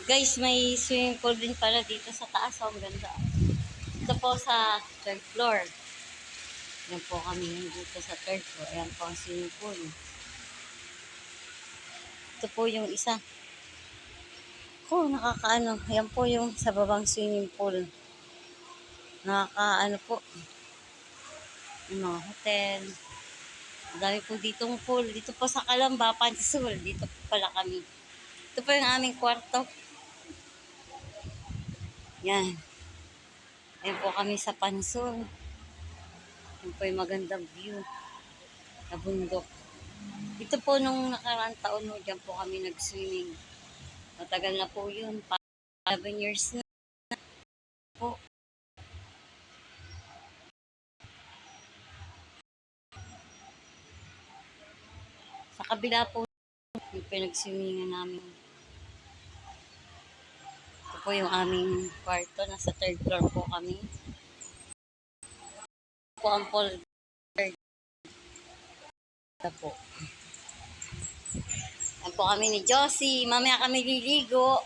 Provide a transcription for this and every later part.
Guys, may swimming pool din pala dito sa taas. Oh, ang ganda. Ito po sa third floor. Yan po kami dito sa third floor. Ayan po ang swimming pool. Ito po yung isa. Nakakaano. Yan po yung sa babang swimming pool. Nakakaano po. Yung mga hotel. Ang dami po ditong pool. Dito po sa Calamba, Pansul. Dito po pala kami. Ito po yung aming kwarto. Yan. Ayan po kami sa Pansul. Yan po yung magandang view na bundok. Dito po nung nakaraang taon mo, dyan po kami nag-swimming. Matagal na po yun. 11 years na po. Sa kabila po, yung pinag-swimingan namin. Ito po yung aming kwarto. Nasa third floor po kami. Ito po ang pool. Ito po. Yan po kami ni Josie. Mamaya kami liligo.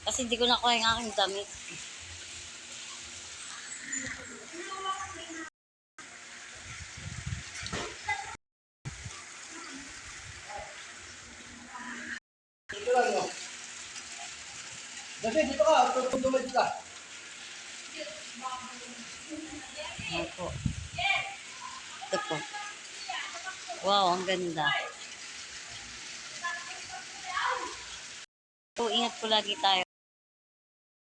Kasi hindi ko nakuha yung aking damit. Dito lang yun. Kasi dito ka, dumad ka. Yan po. Ito po. Wow, ang ganda. So, ingat po lagi tayo.